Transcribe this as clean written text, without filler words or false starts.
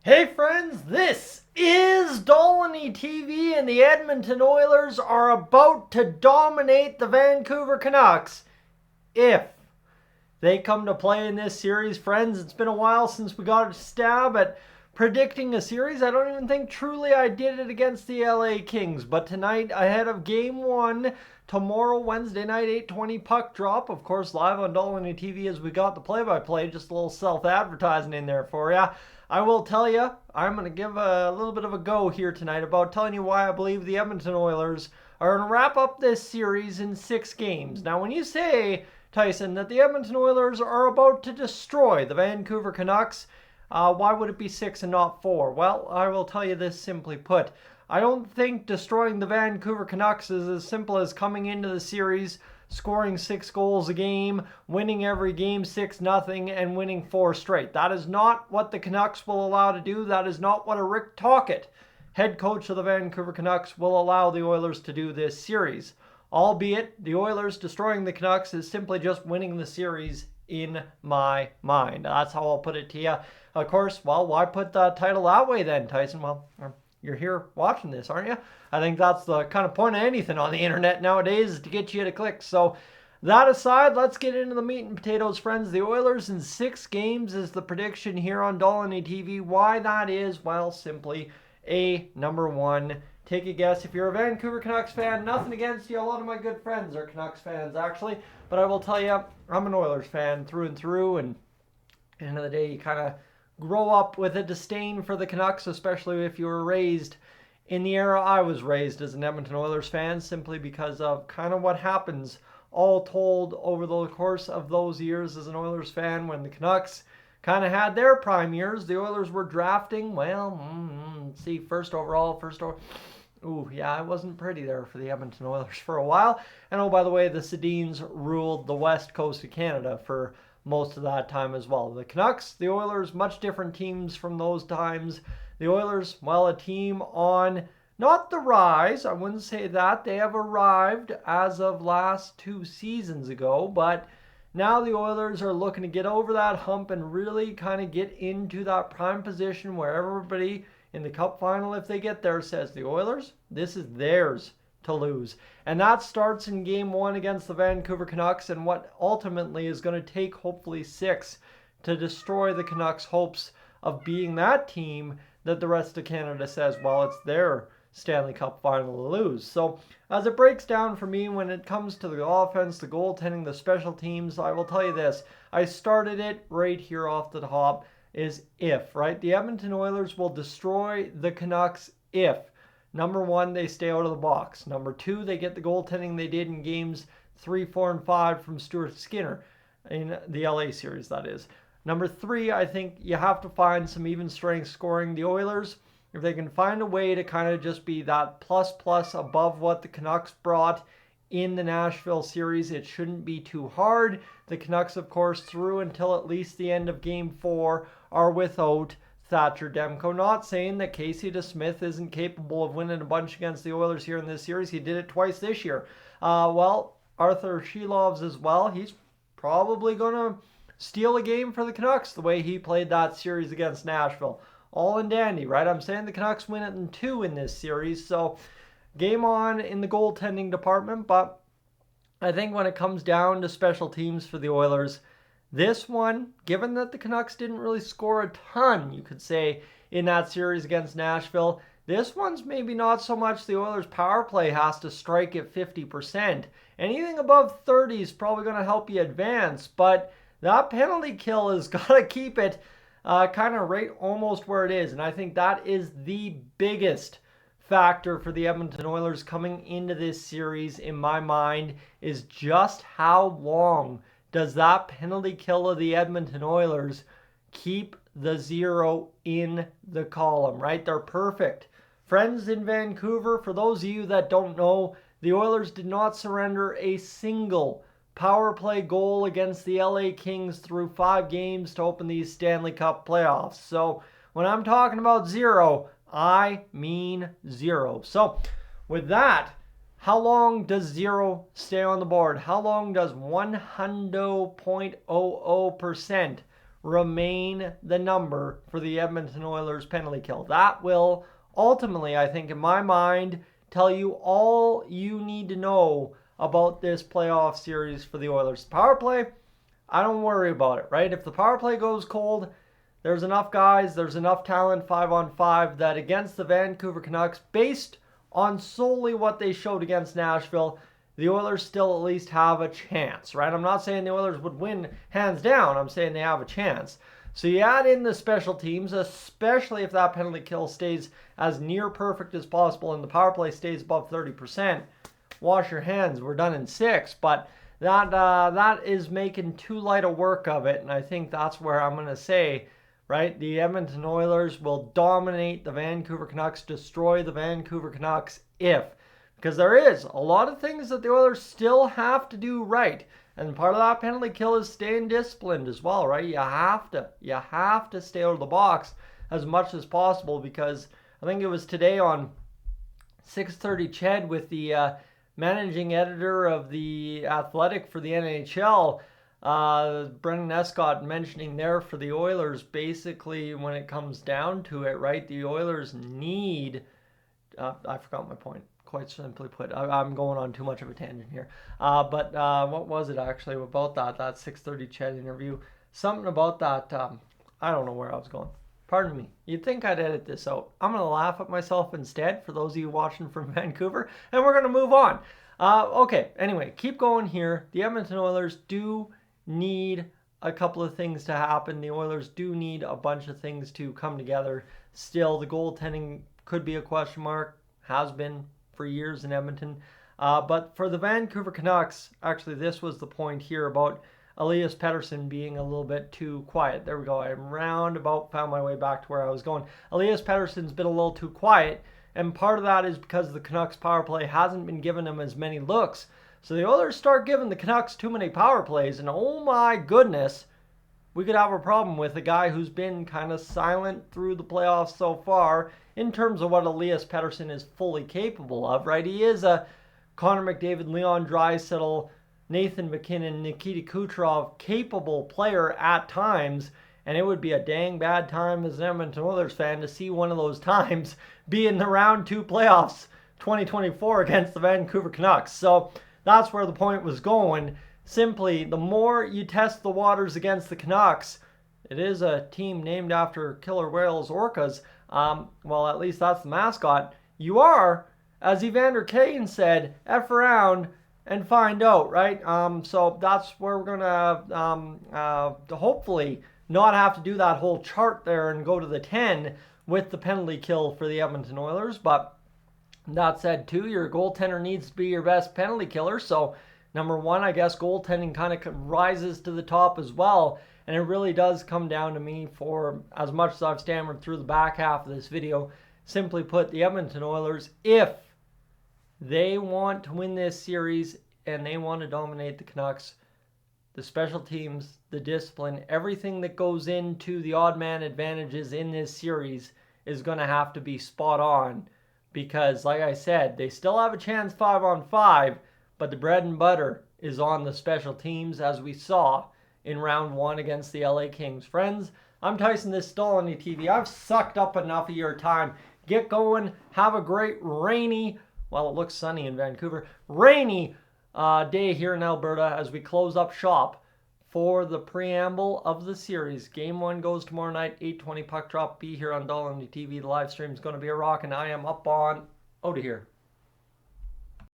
Hey friends, this is Dolynny Tv, and the Edmonton Oilers are about to dominate the Vancouver Canucks if they come to play in this series. Friends, it's been a while since we got a stab at predicting a series. I don't even think truly I did it against the LA Kings, but tonight ahead of game one, tomorrow Wednesday night 8:20 puck drop, of course live on Dolynny TV as we got the play-by-play. Just a little self-advertising in there for you. I will tell you, I'm going to give a little bit of a go here tonight about telling you why I believe the Edmonton Oilers are going to wrap up this series in 6 games. Now, when you say, Tyson, that the Edmonton Oilers are about to destroy the Vancouver Canucks, why would it be 6 and not 4? Well, I will tell you this simply put. I don't think destroying the Vancouver Canucks is as simple as coming into the series, scoring 6 goals a game, winning every game 6-0, and winning 4 straight. That is not what the Canucks will allow to do. That is not what a Rick Tocchet, head coach of the Vancouver Canucks, will allow the Oilers to do this series. Albeit, the Oilers destroying the Canucks is simply just winning the series in my mind. That's how I'll put it to you. Of course, well, why put the title that way then, Tyson? Well, you're here watching this, aren't you? I think that's the kind of point of anything on the internet nowadays, is to get you to click. So that aside, let's get into the meat and potatoes, friends. The Oilers in 6 games is the prediction here on Dolynny TV. Why that is, well, simply number one. Take a guess. If you're a Vancouver Canucks fan, nothing against you. A lot of my good friends are Canucks fans, actually. But I will tell you, I'm an Oilers fan through and through. And at the end of the day, you kind of grow up with a disdain for the Canucks, especially if you were raised in the era I was raised as an Edmonton Oilers fan, simply because of kind of what happens all told over the course of those years as an Oilers fan. When the Canucks kind of had their prime years, the Oilers were drafting, first overall. Ooh, yeah, it wasn't pretty there for the Edmonton Oilers for a while. And oh, by the way, the Sedins ruled the west coast of Canada for most of that time as well. The Canucks, the Oilers, much different teams from those times. The Oilers, well, a team on not the rise. I wouldn't say that. They have arrived as of last 2 seasons ago, but now the Oilers are looking to get over that hump and really kind of get into that prime position where everybody in the Cup final, if they get there, says the Oilers, this is theirs to lose. And that starts in game one against the Vancouver Canucks, and what ultimately is going to take hopefully 6 to destroy the Canucks' hopes of being that team that the rest of Canada says, well, it's their Stanley Cup final to lose. So as it breaks down for me when it comes to the offense, the goaltending, the special teams, I will tell you this. I started it right here off the top is if, right? The Edmonton Oilers will destroy the Canucks if, number one, they stay out of the box. Number two, they get the goaltending they did in games 3, 4, and 5 from Stuart Skinner in the LA series, that is. Number three, I think you have to find some even strength scoring. The Oilers, if they can find a way to kind of just be that plus above what the Canucks brought in the Nashville series, it shouldn't be too hard. The Canucks, of course, through until at least the end of game 4, are without Thatcher Demko. Not saying that Casey DeSmith isn't capable of winning a bunch against the Oilers here in this series. He did it twice this year. Arthur Shilovs as well. He's probably going to steal a game for the Canucks the way he played that series against Nashville. All in dandy, right? I'm saying the Canucks win it in 2 in this series. So game on in the goaltending department. But I think when it comes down to special teams for the Oilers, this one, given that the Canucks didn't really score a ton, you could say, in that series against Nashville, this one's maybe not so much the Oilers' power play has to strike at 50%. Anything above 30 is probably going to help you advance, but that penalty kill has got to keep it kind of right almost where it is. And I think that is the biggest factor for the Edmonton Oilers coming into this series, in my mind, is just how long does that penalty kill of the Edmonton Oilers keep the 0 in the column, right? They're perfect. Friends in Vancouver, for those of you that don't know, the Oilers did not surrender a single power play goal against the LA Kings through 5 games to open these Stanley Cup playoffs. So when I'm talking about 0, I mean 0. So with that, how long does 0 stay on the board? How long does 100.00% remain the number for the Edmonton Oilers penalty kill. That will ultimately, I think, in my mind, tell you all you need to know about this playoff series for the Oilers. Power play, I don't worry about it, right? If the power play goes cold, there's enough guys, there's enough talent 5-on-5 that against the Vancouver Canucks, based on solely what they showed against Nashville, the Oilers still at least have a chance, right? I'm not saying the Oilers would win hands down. I'm saying they have a chance. So you add in the special teams, especially if that penalty kill stays as near perfect as possible and the power play stays above 30%. Wash your hands. We're done in 6. But that is making too light a work of it, and I think that's where I'm going to say, right, the Edmonton Oilers will dominate the Vancouver Canucks, destroy the Vancouver Canucks if. Because there is a lot of things that the Oilers still have to do right. And part of that penalty kill is staying disciplined as well, right? You have to stay out of the box as much as possible, because I think it was today on 6:30 Ched with the managing editor of the Athletic for the NHL, Brendan Escott mentioning there for the Oilers, basically when it comes down to it, right, the Oilers need, I forgot my point. Quite simply put, I'm going on too much of a tangent here. But what was it actually about that 6:30 Ched interview? Something about that, I don't know where I was going. Pardon me. You'd think I'd edit this out. I'm going to laugh at myself instead for those of you watching from Vancouver, and we're going to move on. Okay, anyway, keep going here. The Edmonton Oilers do need a couple of things to happen. The Oilers do need a bunch of things to come together. Still, the goaltending could be a question mark, has been for years in Edmonton. But for the Vancouver Canucks, actually this was the point here about Elias Pettersson being a little bit too quiet. There we go. I roundabout found my way back to where I was going. Elias Pettersson's been a little too quiet, and part of that is because the Canucks power play hasn't been giving him as many looks. So the Oilers start giving the Canucks too many power plays, and oh my goodness, we could have a problem with a guy who's been kind of silent through the playoffs so far in terms of what Elias Pettersson is fully capable of, right? He is a Connor McDavid, Leon Draisaitl, Nathan MacKinnon, Nikita Kucherov capable player at times, and it would be a dang bad time as an Edmonton Oilers fan to see one of those times be in the round 2 playoffs 2024 against the Vancouver Canucks. So that's where the point was going. Simply, the more you test the waters against the Canucks, it is a team named after killer whales, orcas. Well, at least that's the mascot. You are, as Evander Kane said, F around and find out, right? So that's where we're going to hopefully not have to do that whole chart there and go to the 10 with the penalty kill for the Edmonton Oilers. But that said, too, your goaltender needs to be your best penalty killer. So number one, I guess goaltending kind of rises to the top as well. And it really does come down to me, for as much as I've stammered through the back half of this video, simply put, the Edmonton Oilers, if they want to win this series and they want to dominate the Canucks, the special teams, the discipline, everything that goes into the odd man advantages in this series is going to have to be spot on. Because, like I said, they still have a chance 5-on-5, but the bread and butter is on the special teams, as we saw in round 1 against the LA Kings. Friends, I'm Tyson, this is Dolynny TV. I've sucked up enough of your time. Get going. Have a great rainy, well, it looks sunny in Vancouver, rainy day here in Alberta as we close up shop for the preamble of the series. Game 1 goes tomorrow night, 8:20 puck drop. Be here on Dolynny TV. The live stream is going to be a rock, and I am up on out of here.